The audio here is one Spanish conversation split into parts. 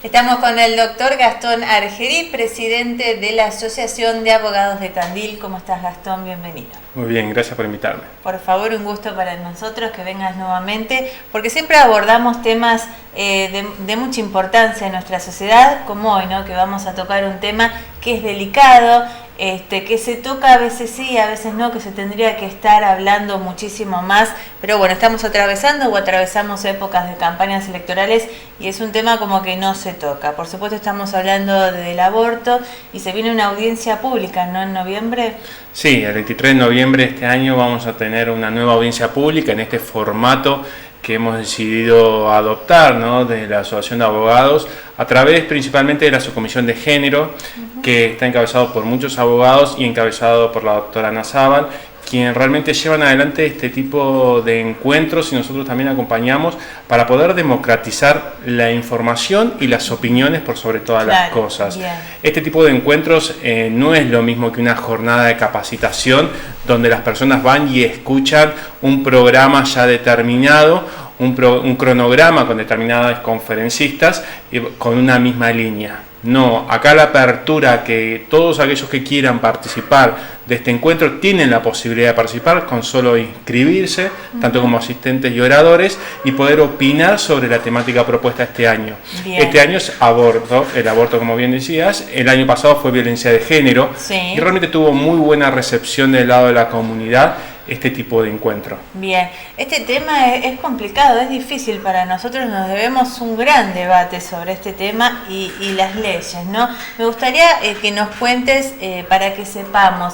Estamos con el doctor Gastón Argerí, presidente de la Asociación de Abogados de Tandil. ¿Cómo estás, Gastón? Bienvenido. Muy bien, gracias por invitarme. Por favor, un gusto para nosotros que vengas nuevamente, porque siempre abordamos temas de mucha importancia en nuestra sociedad, como hoy, ¿no? Que vamos a tocar un tema que es delicado, que se toca a veces sí, a veces no, que se tendría que estar hablando muchísimo más, pero bueno, estamos atravesando o atravesamos épocas de campañas electorales y es un tema como que no se toca. Por supuesto estamos hablando del aborto y se viene una audiencia pública, ¿no? En noviembre. Sí, el 23 de noviembre de este año vamos a tener una nueva audiencia pública en este formato que hemos decidido adoptar, ¿no? De la Asociación de Abogados, a través principalmente de la Subcomisión de Género, que está encabezado por muchos abogados y encabezado por la doctora Ana Zabal, quien realmente llevan adelante este tipo de encuentros y nosotros también acompañamos para poder democratizar la información y las opiniones por sobre todas las cosas. Bien. Este tipo de encuentros no es lo mismo que una jornada de capacitación donde las personas van y escuchan un programa ya determinado, un cronograma con determinadas conferencistas y con una misma línea. No, acá la apertura, que todos aquellos que quieran participar de este encuentro tienen la posibilidad de participar con solo inscribirse, tanto como asistentes y oradores, y poder opinar sobre la temática propuesta este año. Bien. Este año es aborto, el aborto como bien decías, el año pasado fue violencia de género, sí. Y realmente tuvo muy buena recepción del lado de la comunidad este tipo de encuentro. Bien, este tema es complicado, es difícil para nosotros, nos debemos un gran debate sobre este tema y las leyes, ¿no? Me gustaría que nos cuentes para que sepamos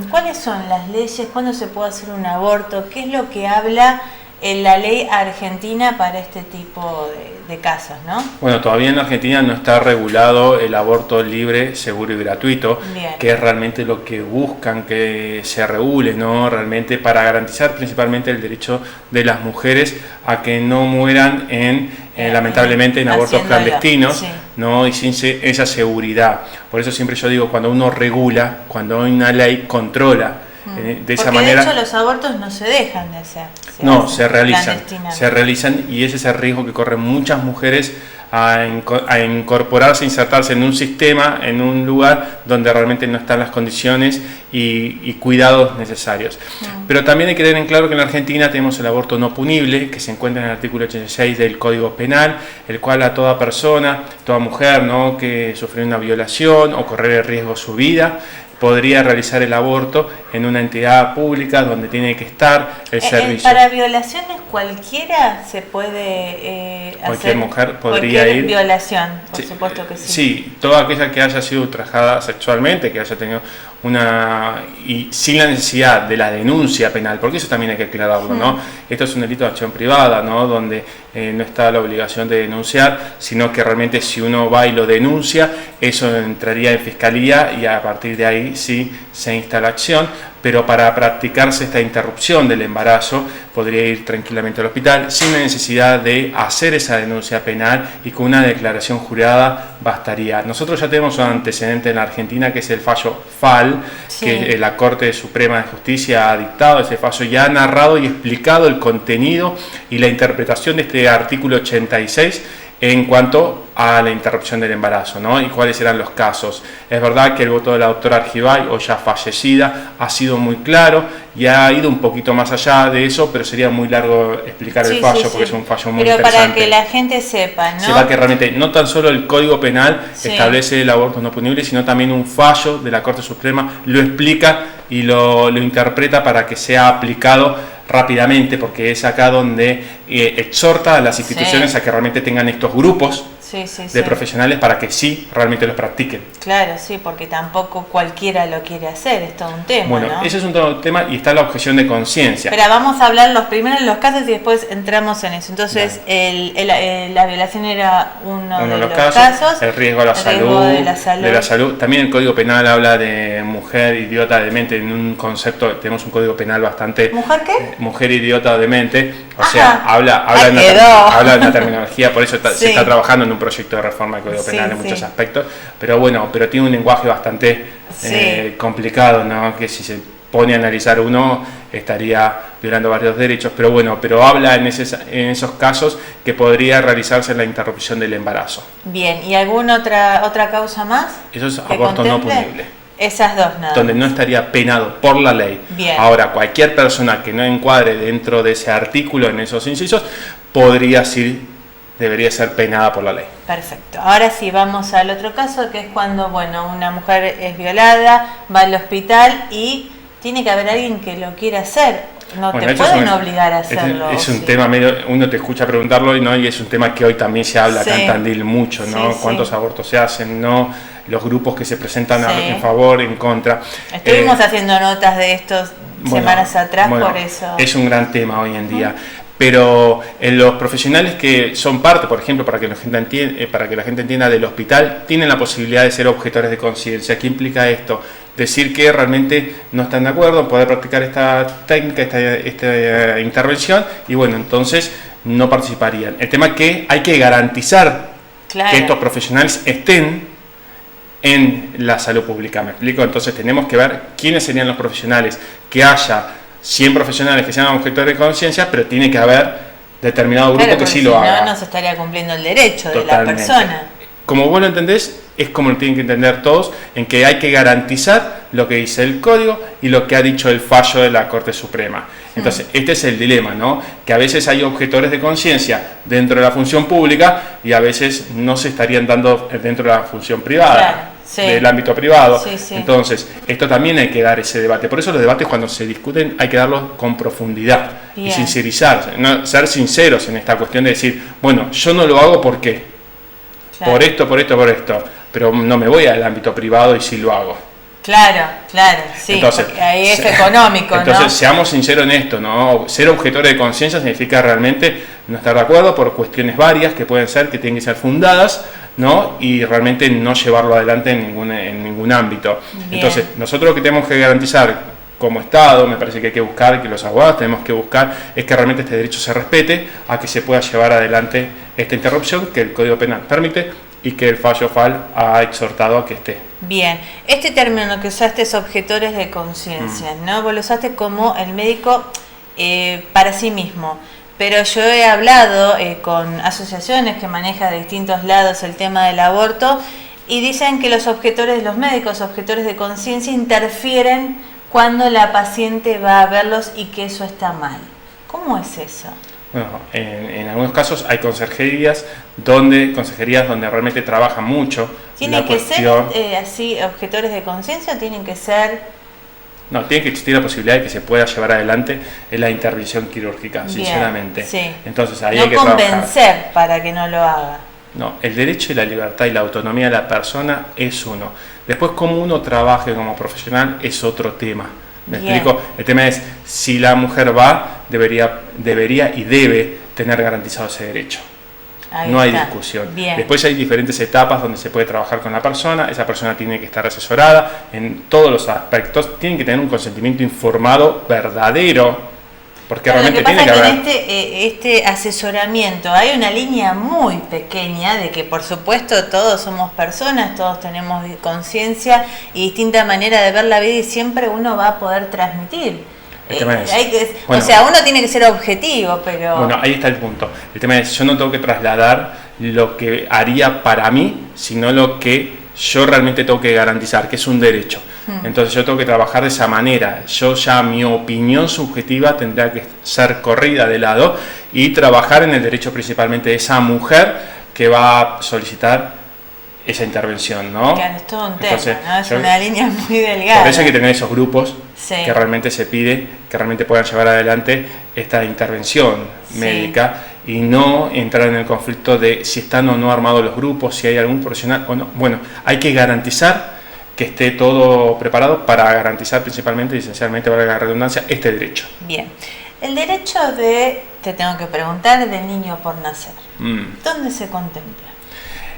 cuáles son las leyes, cuándo se puede hacer un aborto, qué es lo que habla la ley argentina para este tipo de casos, ¿no? Bueno, todavía en Argentina no está regulado el aborto libre, seguro y gratuito, bien, que es realmente lo que buscan que se regule, ¿no? Realmente para garantizar principalmente el derecho de las mujeres a que no mueran lamentablemente en abortos clandestinos, sí, ¿no? Y sin esa seguridad. Por eso siempre yo digo, cuando uno regula, cuando hay una ley, controla. De esa manera, de hecho los abortos no se dejan de hacer. Se realizan y ese es el riesgo que corren muchas mujeres a incorporarse, insertarse en un sistema, en un lugar donde realmente no están las condiciones y cuidados necesarios. Pero también hay que tener en claro que en la Argentina tenemos el aborto no punible, que se encuentra en el artículo 86 del Código Penal, el cual a toda persona, toda mujer, ¿no?, que sufrió una violación o correr el riesgo su vida, podría realizar el aborto en una entidad pública donde tiene que estar el servicio. Para violaciones cualquiera se puede hacer. Cualquier mujer podría ir. Violación, por supuesto que sí. Sí, toda aquella que haya sido ultrajada sexualmente, que haya tenido y sin la necesidad de la denuncia penal, porque eso también hay que aclararlo, ¿no? Esto es un delito de acción privada, ¿no? Donde no está la obligación de denunciar, sino que realmente si uno va y lo denuncia, eso entraría en fiscalía y a partir de ahí sí se instala acción. Pero para practicarse esta interrupción del embarazo podría ir tranquilamente al hospital sin la necesidad de hacer esa denuncia penal y con una declaración jurada bastaría. Nosotros ya tenemos un antecedente en la Argentina que es el fallo FAL, sí, que la Corte Suprema de Justicia ha dictado ese fallo y ha narrado y explicado el contenido y la interpretación de este artículo 86 en cuanto a la interrupción del embarazo, ¿no? Y cuáles eran los casos. Es verdad que el voto de la doctora Argibay, o ya fallecida, ha sido muy claro y ha ido un poquito más allá de eso, pero sería muy largo explicar el fallo, porque es un fallo muy interesante. Pero para que la gente sepa, ¿no? Sepa que realmente no tan solo el Código Penal establece el aborto no punible, sino también un fallo de la Corte Suprema lo explica y lo interpreta para que sea aplicado rápidamente, porque es acá donde exhorta a las instituciones a que realmente tengan estos grupos de profesionales para que sí realmente los practiquen. Claro, sí, porque tampoco cualquiera lo quiere hacer, es todo un tema. Bueno, ¿no? ese es un tema y está la objeción de conciencia. Pero vamos a hablar primero de los casos y después entramos en eso. Entonces, la violación era uno de los casos. El riesgo a la salud. También el Código Penal habla de mujer idiota demente en un concepto, tenemos un Código Penal bastante... ¿Mujer qué? Mujer idiota demente, o sea, habla de una terminología, por eso se está trabajando en un proyecto de reforma del Código Penal en muchos aspectos, pero tiene un lenguaje bastante complicado, ¿no? Que si se pone a analizar uno, estaría violando varios derechos, pero bueno, pero habla en esos casos que podría realizarse la interrupción del embarazo. Bien, ¿y alguna otra causa más? Eso es aborto no punible. Esas dos nada. Donde no estaría penado por la ley. Bien. Ahora, cualquier persona que no encuadre dentro de ese artículo, en esos incisos, debería ser penada por la ley. Perfecto. Ahora sí, vamos al otro caso, que es cuando, una mujer es violada, va al hospital y tiene que haber alguien que lo quiera hacer. No te pueden obligar a hacerlo. Es un tema medio, uno te escucha preguntarlo y es un tema que hoy también se habla acá en Tandil mucho, ¿no? ¿Cuántos abortos se hacen? ¿No? Los grupos que se presentan en favor, en contra. Estuvimos haciendo notas de estos semanas atrás, por eso. Es un gran tema hoy en día. Pero en los profesionales que son parte, por ejemplo, para que la gente entienda del hospital, tienen la posibilidad de ser objetores de conciencia. ¿Qué implica esto? Decir que realmente no están de acuerdo en poder practicar esta técnica, esta intervención, y entonces no participarían. El tema es que hay que garantizar que estos profesionales estén en la salud pública, ¿me explico? Entonces tenemos que ver quiénes serían los profesionales, que haya 100 profesionales que sean objetores de conciencia, pero tiene que haber determinado grupo que sí lo haga. No se estaría cumpliendo el derecho de la persona. Como vos lo entendés, es como lo tienen que entender todos, en que hay que garantizar lo que dice el código y lo que ha dicho el fallo de la Corte Suprema. Entonces, este es el dilema, ¿no? Que a veces hay objetores de conciencia dentro de la función pública y a veces no se estarían dando dentro de la función privada. Del ámbito privado. Entonces, esto también hay que dar ese debate. Por eso los debates, cuando se discuten, hay que darlos con profundidad y sincerizar, ¿no? Ser sinceros en esta cuestión de decir, yo no lo hago porque por esto, pero no me voy al ámbito privado y sí lo hago. Claro, sí, entonces, porque ahí es económico, entonces, seamos sinceros en esto, ¿no? Ser objetores de conciencia significa realmente no estar de acuerdo por cuestiones varias que pueden ser, que tienen que ser fundadas, ¿no? Y realmente no llevarlo adelante en ningún ámbito. Bien. Entonces, nosotros lo que tenemos que garantizar como Estado, me parece que hay que buscar, que los abogados tenemos que buscar, es que realmente este derecho se respete, a que se pueda llevar adelante esta interrupción que el Código Penal permite y que el fallo FAL ha exhortado a que esté. Bien, este término que usaste es objetores de conciencia, ¿no? Vos lo usaste como el médico para sí mismo. Pero yo he hablado con asociaciones que manejan de distintos lados el tema del aborto y dicen que los médicos objetores de conciencia interfieren cuando la paciente va a verlos y que eso está mal. ¿Cómo es eso? Bueno, en algunos casos hay consejerías donde realmente trabajan mucho. ¿Tienen que ser así objetores de conciencia o tienen que ser...? No, tiene que existir la posibilidad de que se pueda llevar adelante en la intervención quirúrgica, sinceramente. Entonces ahí hay que convencer para que no lo haga. No, el derecho y la libertad y la autonomía de la persona es uno. Después, cómo uno trabaje como profesional es otro tema. ¿Me explico? El tema es, si la mujer va, debería y debe tener garantizado ese derecho. No hay discusión. Después hay diferentes etapas donde se puede trabajar con la persona. Esa persona tiene que estar asesorada en todos los aspectos. Tienen que tener un consentimiento informado verdadero, porque realmente tiene que haber... En este asesoramiento hay una línea muy pequeña de que, por supuesto, todos somos personas, todos tenemos conciencia y distinta manera de ver la vida y siempre uno va a poder transmitir. O sea, uno tiene que ser objetivo, pero... Bueno, ahí está el punto. El tema es, yo no tengo que trasladar lo que haría para mí, sino lo que yo realmente tengo que garantizar, que es un derecho. Entonces yo tengo que trabajar de esa manera. Mi opinión subjetiva tendrá que ser corrida de lado y trabajar en el derecho principalmente de esa mujer que va a solicitar esa intervención, ¿no? Claro, es todo un tema, ¿no? Es una línea muy delgada. Por eso hay que tener esos grupos que realmente se pide, que realmente puedan llevar adelante esta intervención médica y no entrar en el conflicto de si están o no armados los grupos, si hay algún profesional o no. Bueno, hay que garantizar que esté todo preparado para garantizar principalmente y esencialmente, valga la redundancia, este derecho. Bien. El derecho te tengo que preguntar, del niño por nacer. ¿Dónde se contempla?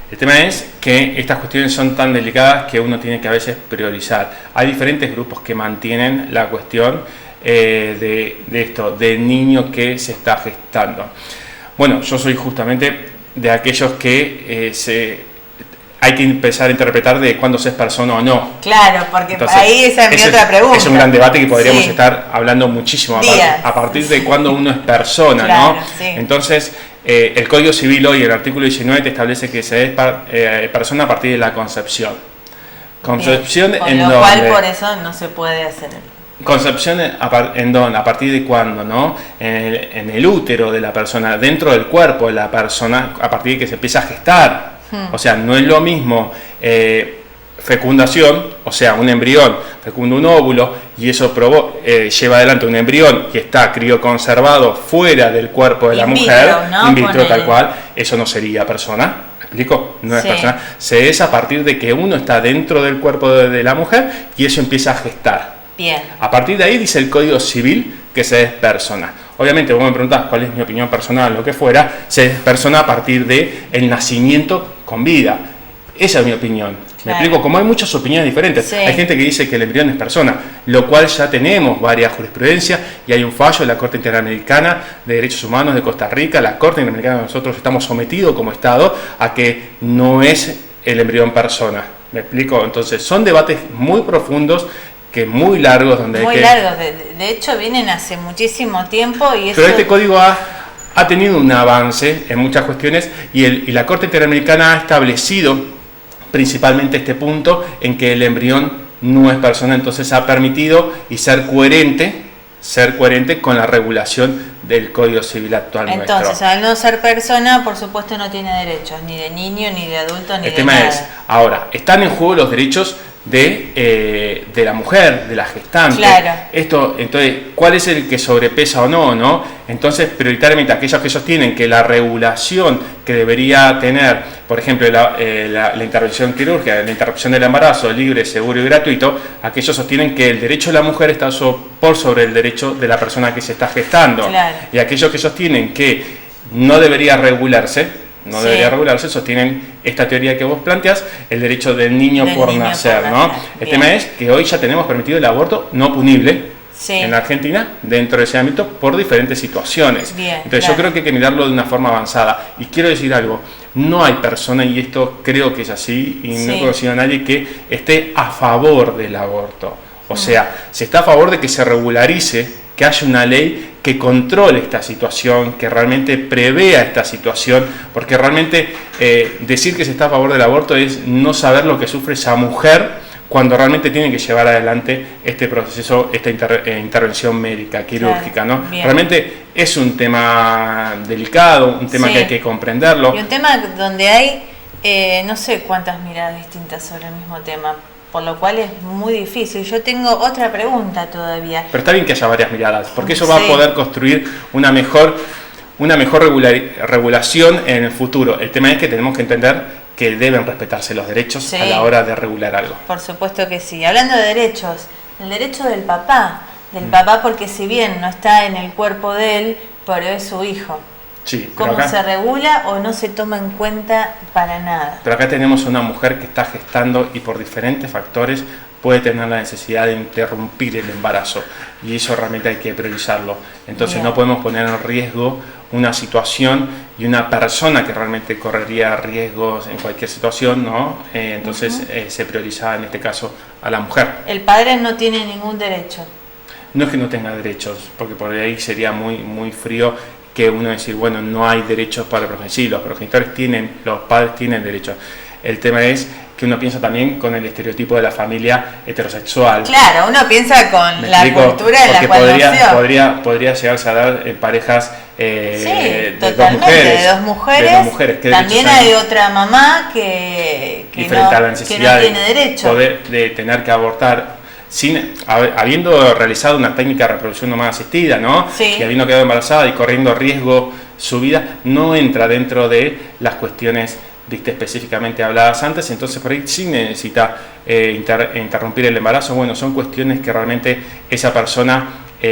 El tema es que estas cuestiones son tan delicadas que uno tiene que a veces priorizar. Hay diferentes grupos que mantienen la cuestión de esto, del niño que se está gestando. Bueno, yo soy justamente de aquellos que hay que empezar a interpretar de cuándo se es persona o no. Claro, porque entonces, ahí esa es mi otra pregunta. Es un gran debate que podríamos estar hablando muchísimo a partir de cuándo uno es persona, claro, ¿no? Sí. Entonces, el Código Civil hoy, el artículo 19, te establece que se es persona a partir de la concepción. Concepción bien, en lo cual por eso no se puede hacer. Concepción en dónde, a partir de cuándo, ¿no? En el útero de la persona, dentro del cuerpo de la persona, a partir de que se empieza a gestar. O sea, no es lo mismo fecundación, o sea, un embrión fecunda un óvulo y eso lleva adelante un embrión que está crioconservado fuera del cuerpo de la mujer, ¿no? In vitro, tal cual, eso no sería persona. ¿Me explico? No es persona. Se es a partir de que uno está dentro del cuerpo de la mujer y eso empieza a gestar. Bien. A partir de ahí dice el Código Civil que se es persona. Obviamente, vos me preguntás cuál es mi opinión personal, lo que fuera, se es persona a partir de el nacimiento con vida. Esa es mi opinión. Me explico, como hay muchas opiniones diferentes. Hay gente que dice que el embrión es persona, lo cual ya tenemos varias jurisprudencias y hay un fallo de la Corte Interamericana de Derechos Humanos de Costa Rica. La Corte Interamericana, nosotros estamos sometidos como Estado a que no es el embrión persona. ¿Me explico? Entonces, son debates muy profundos, que muy largos, donde muy largos, de hecho vienen hace muchísimo tiempo y eso... Pero este código ha tenido un avance en muchas cuestiones y la Corte Interamericana ha establecido principalmente este punto en que el embrión no es persona, entonces ha permitido y ser coherente con la regulación del Código Civil actual. Entonces, al no ser persona, por supuesto no tiene derechos, ni de niño, ni de adulto, ni de nada. El tema es, ahora, están en juego los derechos de la mujer, de la gestante. Claro. Entonces, ¿cuál es el que sobrepesa o no? Entonces, prioritariamente aquellos que sostienen que la regulación que debería tener, por ejemplo, la intervención quirúrgica, la interrupción del embarazo libre, seguro y gratuito, aquellos sostienen que el derecho de la mujer está por sobre el derecho de la persona que se está gestando. Claro. Y aquellos que sostienen que no debería regularse, sostienen esta teoría que vos planteas, el derecho del niño por nacer, ¿no? El tema es que hoy ya tenemos permitido el aborto no punible en Argentina, dentro de ese ámbito, por diferentes situaciones. Entonces yo creo que hay que mirarlo de una forma avanzada. Y quiero decir algo, no hay persona, y esto creo que es así, y no he conocido a nadie que esté a favor del aborto. O sea, se está a favor de que se regularice, que haya una ley que controle esta situación, que realmente prevea esta situación, porque realmente decir que se está a favor del aborto es no saber lo que sufre esa mujer cuando realmente tiene que llevar adelante este proceso, esta intervención médica, quirúrgica, ¿no? Realmente es un tema delicado, un tema que hay que comprenderlo. Y un tema donde hay no sé cuántas miradas distintas sobre el mismo tema, por lo cual es muy difícil. Yo tengo otra pregunta todavía. Pero está bien que haya varias miradas, porque eso va a poder construir una mejor regulación en el futuro. El tema es que tenemos que entender que deben respetarse los derechos a la hora de regular algo. Por supuesto que sí. Hablando de derechos, el derecho del papá, porque si bien no está en el cuerpo de él, pero es su hijo. Sí, ¿Cómo se regula o no se toma en cuenta para nada? Pero acá tenemos una mujer que está gestando y por diferentes factores puede tener la necesidad de interrumpir el embarazo y eso realmente hay que priorizarlo. Entonces no podemos poner en riesgo una situación y una persona que realmente correría riesgos en cualquier situación, ¿no? Entonces se prioriza en este caso a la mujer. El padre no tiene ningún derecho. No es que no tenga derechos, porque por ahí sería muy, muy frío que uno decir, bueno, no hay derechos para los progenitores. Sí, los progenitores los padres tienen derechos. El tema es que uno piensa también con el estereotipo de la familia heterosexual. Claro, uno piensa con la cultura de la cual podría llegarse a dar en parejas de dos mujeres. También hay otra mamá que no tiene derecho. De tener que abortar habiendo realizado una técnica de reproducción no más asistida, ¿no? Y habiendo quedado embarazada y corriendo riesgo su vida, no entra dentro de las cuestiones específicamente habladas antes, entonces por ahí sí necesita interrumpir el embarazo. Bueno, son cuestiones que realmente esa persona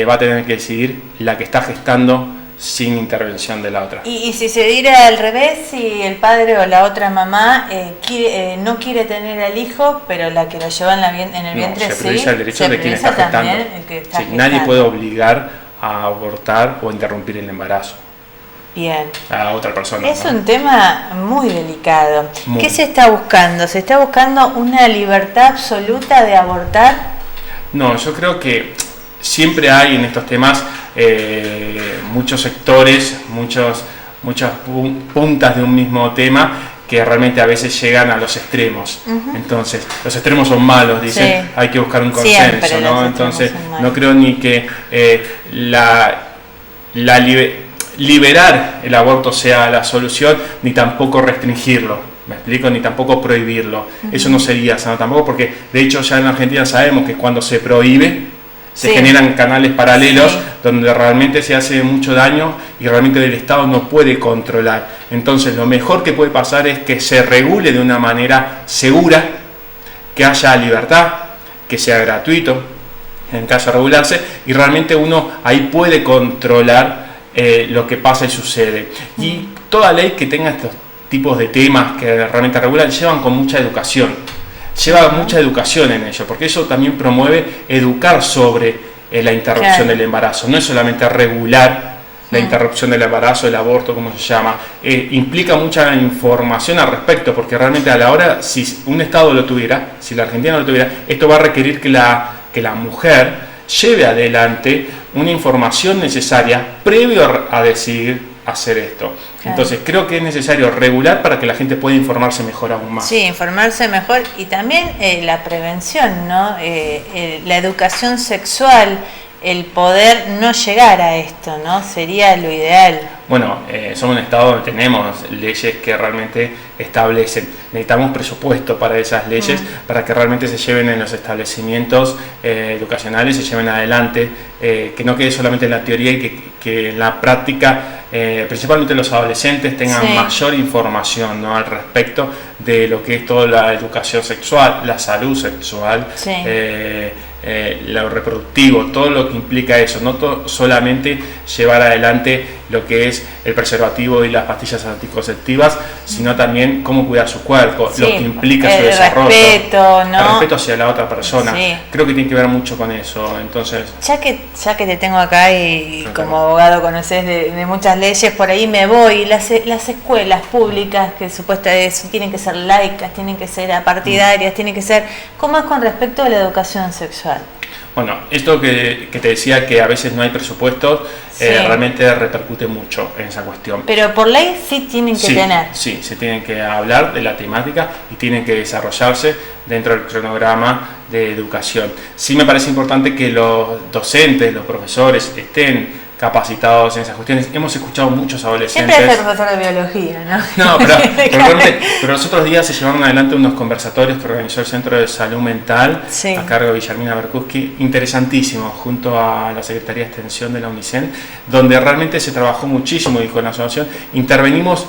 va a tener que decidir, la que está gestando, sin intervención de la otra. Y si se diera al revés, si el padre o la otra mamá no quiere tener al hijo, pero la que lo lleva en el vientre se prioriza el derecho de quien está gestando. Nadie puede obligar a abortar o interrumpir el embarazo. Bien. a otra persona. Es ¿no? un tema muy delicado. Muy. ¿Qué se está buscando? ¿Se está buscando una libertad absoluta de abortar? No, yo creo que siempre hay en estos temas muchos sectores, muchas puntas de un mismo tema que realmente a veces llegan a los extremos. Entonces, los extremos son malos, dicen, Sí. hay que buscar un Siempre consenso, los ¿no? extremos Entonces, son malos. no creo ni que liberar el aborto sea la solución, ni tampoco restringirlo, ¿me explico? Ni tampoco prohibirlo. Eso no sería sano tampoco, porque de hecho ya en Argentina sabemos que cuando se prohíbe, se Sí. generan canales paralelos Sí. donde realmente se hace mucho daño y realmente el Estado no puede controlar. Entonces lo mejor que puede pasar es que se regule de una manera segura, que haya libertad, que sea gratuito en caso de regularse, y realmente uno ahí puede controlar lo que pasa y sucede. Y toda ley que tenga estos tipos de temas que realmente regulan llevan con mucha educación. Lleva mucha educación en ello, porque eso también promueve educar sobre la interrupción Claro. del embarazo. No es solamente regular la interrupción del embarazo, el aborto, como se llama. Implica mucha información al respecto, porque realmente a la hora, si un Estado lo tuviera, si la Argentina lo tuviera, esto va a requerir que la mujer lleve adelante una información necesaria previo a decidir hacer esto. Claro. Entonces creo que es necesario regular para que la gente pueda informarse mejor aún más. Sí, informarse mejor y también la prevención, ¿no? La educación sexual, el poder no llegar a esto, ¿no? Sería lo ideal. Bueno, somos un estado donde tenemos leyes que realmente establecen. Necesitamos presupuesto para esas leyes, para que realmente se lleven en los establecimientos educacionales, se lleven adelante, que no quede solamente en la teoría y que en la práctica, principalmente los adolescentes, tengan Sí. mayor información, ¿no? Al respecto de lo que es toda la educación sexual, la salud sexual, Sí. lo reproductivo, todo lo que implica eso, no solamente llevar adelante lo que es el preservativo y las pastillas anticonceptivas, sino también cómo cuidar su cuerpo, Sí, lo que implica su el desarrollo, respeto, ¿no? el respeto hacia la otra persona. Sí. Creo que tiene que ver mucho con eso. Entonces, Ya que te tengo acá y Claro. como abogado conoces de muchas leyes, por ahí me voy, las escuelas públicas que supuestamente tienen que ser laicas, tienen que ser apartidarias, tienen que ser... ¿Cómo es con respecto a la educación sexual? bueno, esto que te decía que a veces no hay presupuestos, Sí. realmente repercute mucho en esa cuestión. Pero por ley sí tienen que Sí, tener. sí, se tienen que hablar de la temática y tienen que desarrollarse dentro del cronograma de educación. Sí me parece importante que los docentes, los profesores estén capacitados en esas cuestiones. Hemos escuchado muchos adolescentes... Siempre es el profesor de biología, ¿no? No, pero los otros días se llevaron adelante unos conversatorios que organizó el Centro de Salud Mental Sí. a cargo de Guillermina Berkuski, interesantísimos, junto a la Secretaría de Extensión de la UNICEN, donde realmente se trabajó muchísimo y con la asociación intervenimos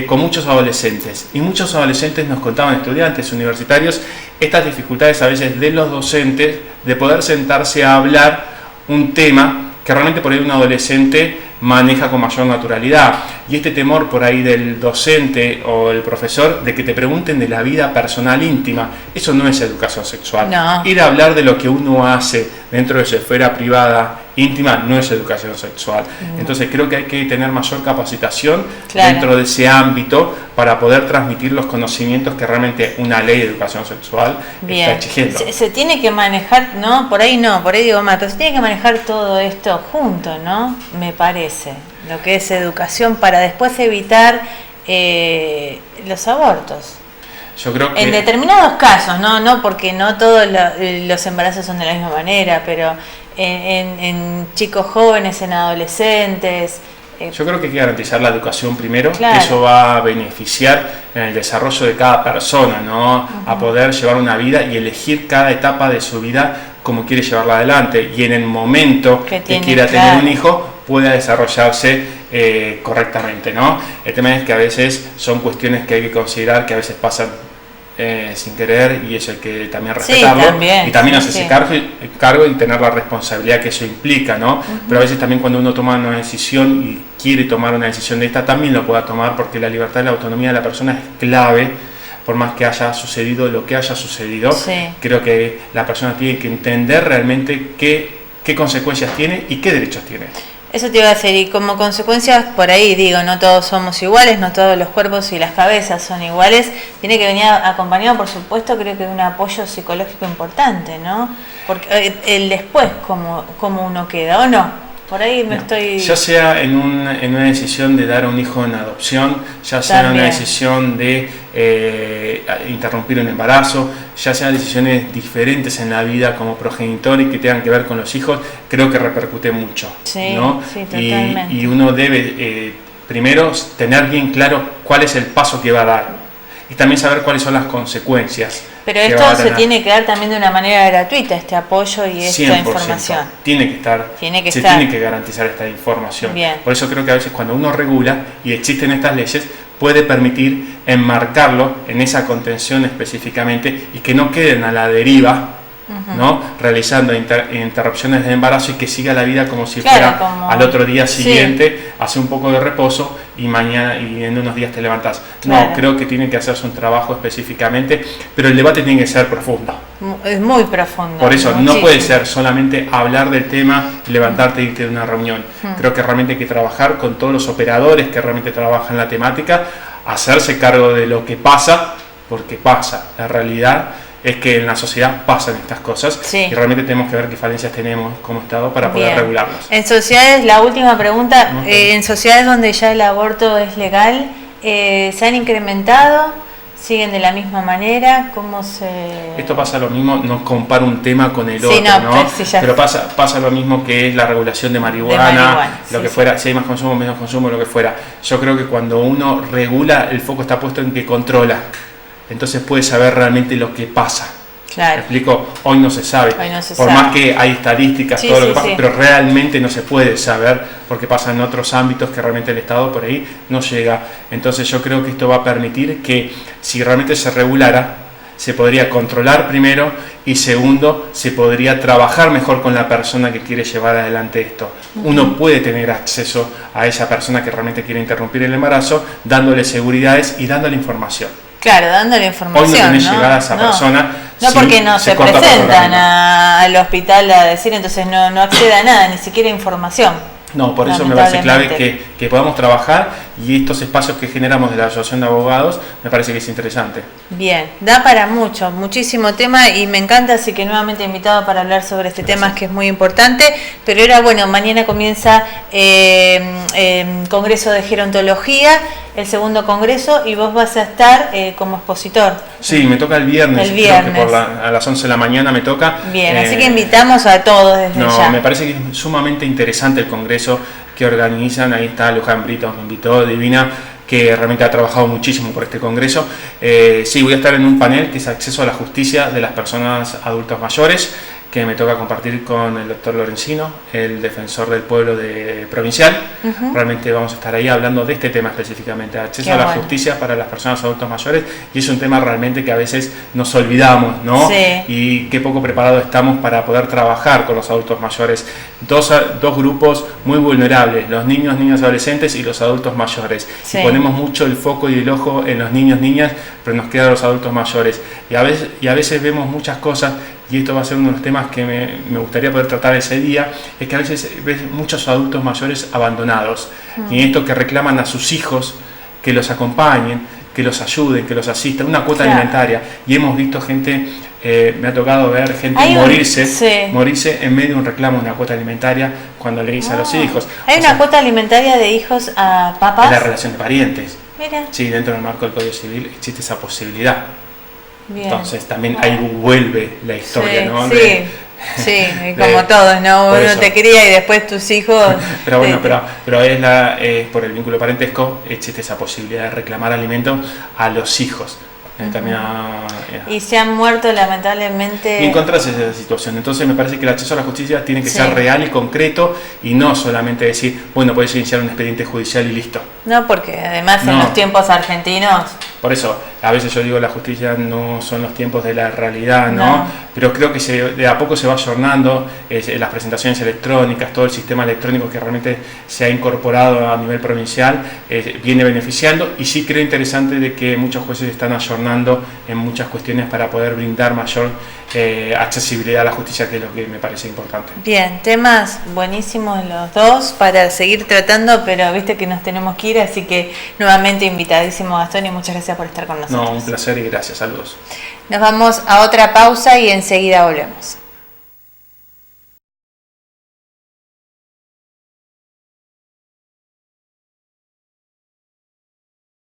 con muchos adolescentes, y muchos adolescentes nos contaban, estudiantes universitarios, estas dificultades a veces de los docentes de poder sentarse a hablar un tema que realmente por ahí un adolescente maneja con mayor naturalidad, y este temor por ahí del docente o el profesor de que te pregunten de la vida personal íntima, eso no es educación sexual. No. Ir a hablar de lo que uno hace dentro de su esfera privada íntima no es educación sexual. Entonces creo que hay que tener mayor capacitación Claro. dentro de ese ámbito para poder transmitir los conocimientos que realmente una ley de educación sexual Bien, está exigiendo. se tiene que manejar, no, por ahí digo mal, pero se tiene que manejar todo esto junto, ¿no? Me parece, lo que es educación para después evitar los abortos. Yo creo que En determinados casos, no porque no todos los embarazos son de la misma manera, pero en chicos jóvenes, en adolescentes. Yo creo que hay que garantizar la educación primero, Claro. que eso va a beneficiar en el desarrollo de cada persona, ¿no? A poder llevar una vida y elegir cada etapa de su vida como quiere llevarla adelante, y en el momento Que que tiene, quiera claro. tener un hijo pueda desarrollarse correctamente, ¿no? El tema es que a veces son cuestiones que hay que considerar, que a veces pasan sin querer, y eso hay que también Sí, respetarlo, también, y también sí, hacerse sí. cargo y tener la responsabilidad que eso implica, ¿no? Pero a veces también cuando uno toma una decisión y quiere tomar una decisión de esta, también lo pueda tomar, porque la libertad y la autonomía de la persona es clave, por más que haya sucedido lo que haya sucedido. Sí. Creo que la persona tiene que entender realmente qué consecuencias tiene y qué derechos tiene. Eso te iba a decir, y como consecuencia, por ahí digo, no todos somos iguales, no todos los cuerpos y las cabezas son iguales, tiene que venir acompañado, por supuesto, creo que de un apoyo psicológico importante, ¿no? Porque el después, cómo uno queda, ¿o no? Por ahí me estoy... Ya sea en una decisión de dar a un hijo en adopción, ya sea en una decisión de interrumpir un embarazo, ya sean decisiones diferentes en la vida como progenitor y que tengan que ver con los hijos, creo que repercute mucho, sí, ¿no? Sí, totalmente. Y uno debe primero tener bien claro cuál es el paso que va a dar y también saber cuáles son las consecuencias. Pero esto se tiene que dar también de una manera gratuita, este apoyo y esta 100%, información. Tiene que estar, tiene que garantizar esta información. Bien. Por eso creo que a veces cuando uno regula y existen estas leyes, puede permitir enmarcarlo en esa contención específicamente y que no queden a la deriva, ¿no? Realizando interrupciones de embarazo y que siga la vida como si fuera al otro día siguiente, hace un poco de reposo y mañana y en unos días te levantás. No, creo que tiene que hacerse un trabajo específicamente, pero el debate tiene que ser profundo. Es muy profundo. Por eso no puede ser solamente hablar del tema, levantarte e irte de una reunión. Creo que realmente hay que trabajar con todos los operadores que realmente trabajan la temática, hacerse cargo de lo que pasa, porque pasa. La realidad es que en la sociedad pasan estas cosas y realmente tenemos que ver qué falencias tenemos como Estado para poder regularlas. En sociedades, la última pregunta, en sociedades donde ya el aborto es legal, ¿se han incrementado? ¿Siguen de la misma manera? ¿Cómo se...? Esto pasa lo mismo, no comparo un tema con el otro, ¿no? Pero pasa lo mismo que es la regulación de marihuana, lo que fuera, si hay más consumo, menos consumo, lo que fuera. Yo creo que cuando uno regula, el foco está puesto en que controla. Entonces puede saber realmente lo que pasa. Claro. ¿Me explico? Hoy no se sabe. Por más que hay estadísticas, todo lo que pasa, pero realmente no se puede saber porque pasa en otros ámbitos que realmente el Estado por ahí no llega. Entonces yo creo que esto va a permitir que si realmente se regulara, se podría controlar primero y segundo, se podría trabajar mejor con la persona que quiere llevar adelante esto. Uno puede tener acceso a esa persona que realmente quiere interrumpir el embarazo, dándole seguridades y dándole información. Claro, dándole información. Hoy no tenés llegada a esa persona. No, porque no se presentan al hospital a decir, entonces no accede a nada, ni siquiera información. No, por eso me parece clave que podamos trabajar y estos espacios que generamos de la Asociación de Abogados me parece que es interesante. Bien, da para mucho, muchísimo tema y me encanta, así que nuevamente invitado para hablar sobre este tema que es muy importante, pero era bueno, mañana comienza Congreso de Gerontología, el segundo congreso y vos vas a estar como expositor. Sí, me toca el viernes. Creo que a las 11 de la mañana me toca. Bien, así que invitamos a todos desde ya. Me parece que es sumamente interesante el congreso que organizan, ahí está Luján Brito, me invitó, divina, que realmente ha trabajado muchísimo por este congreso. Sí, voy a estar en un panel que es acceso a la justicia de las personas adultas mayores, que me toca compartir con el doctor Lorenzino, el defensor del pueblo provincial. Realmente vamos a estar ahí hablando de este tema específicamente, acceso a la justicia para las personas adultos mayores, y es un tema realmente que a veces nos olvidamos, ¿no? Y qué poco preparados estamos para poder trabajar con los adultos mayores. Dos grupos muy vulnerables, los niños, niñas, adolescentes y los adultos mayores. Y ponemos mucho el foco y el ojo en los niños, niñas, pero nos quedan los adultos mayores. Y a veces vemos muchas cosas, y esto va a ser uno de los temas que me gustaría poder tratar ese día, es que a veces ves muchos adultos mayores abandonados, y esto que reclaman a sus hijos que los acompañen, que los ayuden, que los asistan, una cuota alimentaria, y hemos visto gente, me ha tocado ver gente morirse en medio de un reclamo de una cuota alimentaria cuando le dice a los hijos. ¿Hay una cuota alimentaria de hijos a papás? Es la relación de parientes. Mira. Sí, dentro del marco del Código Civil existe esa posibilidad. Bien. Entonces también ahí vuelve la historia, ¿no? Sí, como todos, ¿no? Uno te cría y después tus hijos... pero bueno, pero es por el vínculo parentesco existe esa posibilidad de reclamar alimentos a los hijos. Y se han muerto lamentablemente. Y encontrarse esa situación. Entonces me parece que el acceso a la justicia tiene que ser real y concreto y no solamente decir, bueno, puedes iniciar un expediente judicial y listo. No, porque además en los tiempos argentinos Por eso, a veces yo digo, la justicia no son los tiempos de la realidad, ¿no? Pero creo que de a poco se va ayornando las presentaciones electrónicas, todo el sistema electrónico que realmente se ha incorporado a nivel provincial, viene beneficiando, y sí creo interesante de que muchos jueces están ayornando en muchas cuestiones para poder brindar mayor accesibilidad a la justicia, que es lo que me parece importante. Bien, temas buenísimos los dos para seguir tratando, pero viste que nos tenemos que ir, así que nuevamente invitadísimo, Gastón, y muchas gracias por estar con nosotros. No, un placer y gracias, saludos. Nos vamos a otra pausa y enseguida volvemos.